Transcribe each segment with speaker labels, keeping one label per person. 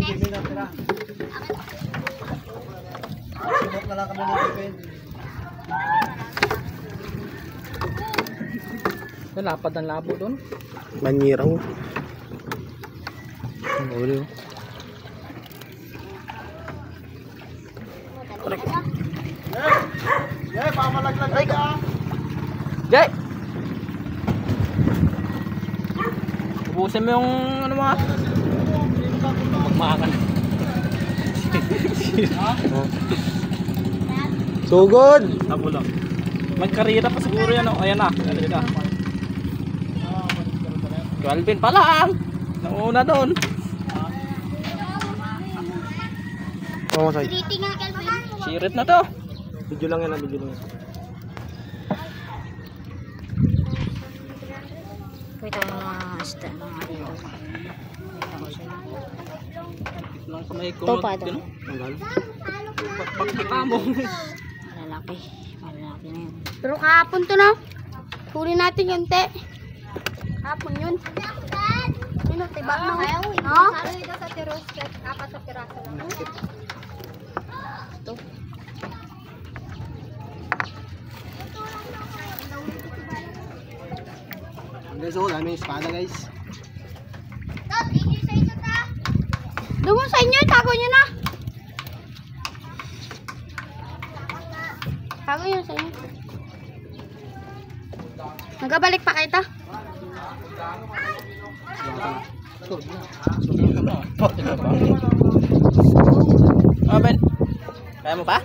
Speaker 1: Bibin na tira. Sibok na lang kami ng bibin.
Speaker 2: Lapad ang labo doon.
Speaker 3: Maniraw. Ang ulo.
Speaker 1: Jay, pamalaglag ka.
Speaker 2: Jay! Ubusin mo yung ano mga magmakan.
Speaker 3: So good!
Speaker 2: Tabo lang. Magkarira pa siguro yan. Oh. Ayan na. Ayan na. 12 pa lang. Nauna doon.
Speaker 3: Oo, say.
Speaker 2: Sirit na to.
Speaker 3: Video lang yan, video lang yan.
Speaker 4: Kita mo mga isda mga dito.
Speaker 2: Lang kamay ko.
Speaker 4: Ito pa ito.
Speaker 3: Tanggal.
Speaker 2: Pagkita mo.
Speaker 4: Malalaki. Malalaki na yun.
Speaker 5: Pero kahapon to na. Huli natin yung te. Kahapon yun. Ano, tiba na. Ha?
Speaker 4: Sabi dito sa tiros, 4 na piraso lang. Ito.
Speaker 3: Guys, oh, dami yung espada, guys.
Speaker 5: Doon mo sa inyo, tago nyo na. Tago nyo sa inyo. Magkabalik pa kita.
Speaker 2: Ah, Ben. Kaya mo pa?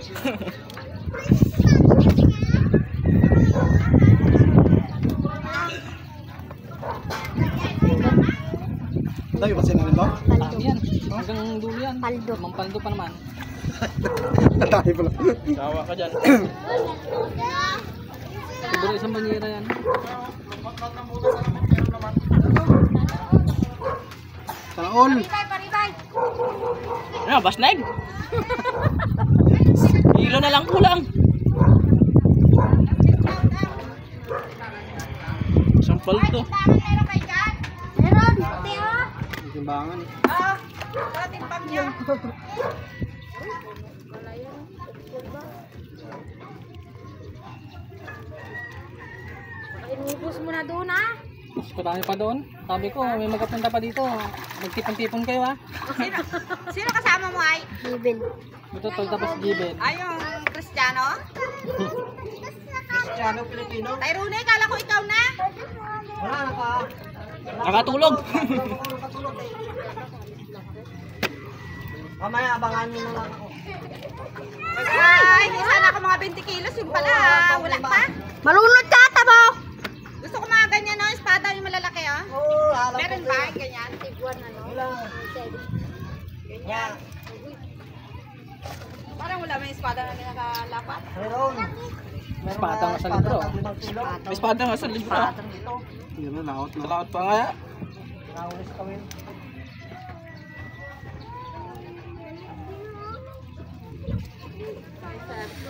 Speaker 3: Dami ba sinanin ba?
Speaker 2: Yan. Hanggang dulo yan.
Speaker 4: Paldo.
Speaker 2: Mampaldo pa naman.
Speaker 3: Dami pala.
Speaker 2: Sawa ka dyan. Siguro isang banyera yan.
Speaker 3: Sana all.
Speaker 2: Ano, basneg? Hilo na lang kulang. Isang paldo.
Speaker 5: Meron, pati ha.
Speaker 3: Timbangan.
Speaker 5: Inubos mo na doon ha.
Speaker 2: Mas kutangin pa doon. Sabi ko, may magkapunta pa dito. Magtipon-tipon kayo ha.
Speaker 6: Sino kasama mo ay?
Speaker 5: Given.
Speaker 2: Ito tol tapos given.
Speaker 6: Ay, yung Kristiyano?
Speaker 1: Kristiyano, Pilipino.
Speaker 6: Tayrone, kala ko ikaw na.
Speaker 1: Wala na ka.
Speaker 2: Nakatulog.
Speaker 1: Mamaya, abangan nyo na lang ako.
Speaker 6: Ay, sana ako mga 20 kilos. Yung pala, wala pa.
Speaker 5: Malunod ka, tabo.
Speaker 6: Gusto ko mga ganyan, no? Espada yung malalaki, oh.
Speaker 1: Oo, alam ko.
Speaker 6: Meron ba? Ganyan.
Speaker 1: Wala.
Speaker 6: Ganyan. Parang wala may espada na nakalapat.
Speaker 1: Meron.
Speaker 2: Espada nga sa libro. May espada nga sa libro.
Speaker 3: Yan na, laot
Speaker 2: Sa
Speaker 3: na.
Speaker 2: laot pa nga.
Speaker 1: Naulis kami.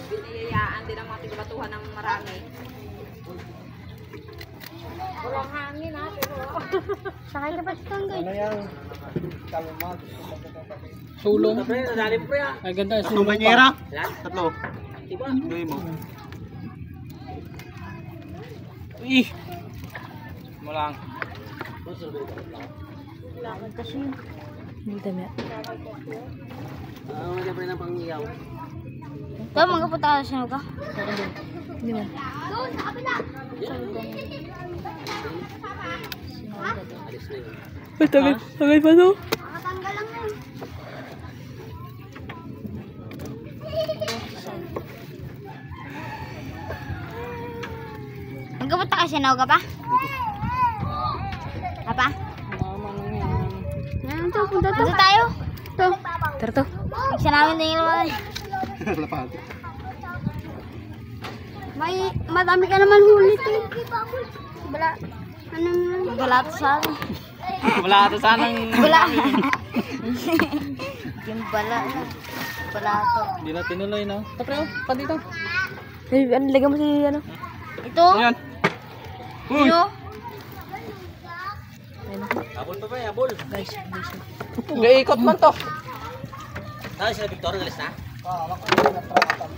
Speaker 6: Biniyayaan din ang mga tigabatuhan ng marami.
Speaker 5: Walang hangin ha, pero sakay ka ba sa tanggay?
Speaker 1: Ano yan? Kalumag.
Speaker 2: Sulong. Ay ganda.
Speaker 3: Tatlong
Speaker 2: Sulong
Speaker 3: banyera.
Speaker 2: pa.
Speaker 3: Tatlo. Gawin mo.
Speaker 2: Ih. Mo lang.
Speaker 5: Lakad kasi yun. Hindi dami.
Speaker 2: Wala pa rin ang pangiyaw.
Speaker 5: Ito, magkapunta ka sa sino ka? Hindi mo.
Speaker 6: Doon, sa kabila.
Speaker 2: Ay, tagay pa to.
Speaker 5: Makatanggal lang yun. Magkapunta ka sa sino ka pa? Apa? Ano to? Punta to. Punta tayo. To. Tara to. Isa namin na yun.
Speaker 3: Lapad.
Speaker 5: May madami ka naman huli to. Bala. Anong bala to sa akin?
Speaker 2: Wala ito sanang...
Speaker 5: Bala. Yung bala. Bala to.
Speaker 2: Hindi na tinuloy na. Tapos pa dito.
Speaker 5: Ay, ano, lagyan mo si ano? Ito?
Speaker 2: Ayan. Uy!
Speaker 5: Ano?
Speaker 2: Gaikot man to.
Speaker 7: Ah, sila Victor, nalis na?
Speaker 1: Ako yung natrapatan.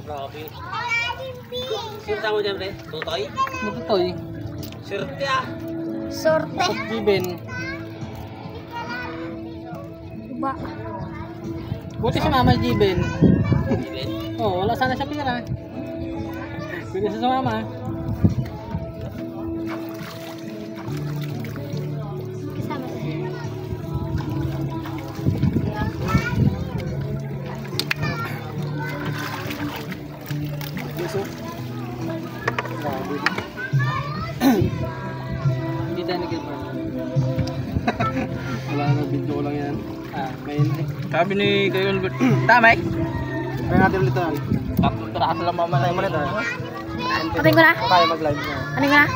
Speaker 7: Grabe. Sino tamo dyan, pre? Tutoy?
Speaker 2: Matutoy.
Speaker 7: Sirte ah.
Speaker 5: Sorte.
Speaker 2: Tapos Jiben.
Speaker 5: Ba?
Speaker 2: Buti si Mama Jiben.
Speaker 7: Ibin.
Speaker 2: Oh, wala sana siya pira. Pwede siya sa Mama.
Speaker 5: Kasama siya.
Speaker 3: Gusto? Grabe.
Speaker 2: Hindi tayo nag-girlfriend.
Speaker 3: Wala na, video ko lang yan. Ngayon eh.
Speaker 7: Sabi ni Kayo Albert. Tama eh?
Speaker 3: Kaya natin ulit tayo.
Speaker 7: Tatlong piraso lang mamalay mo na tayo.
Speaker 5: Ating ko na?
Speaker 3: Tayo mag-live na.
Speaker 5: Ating ko na?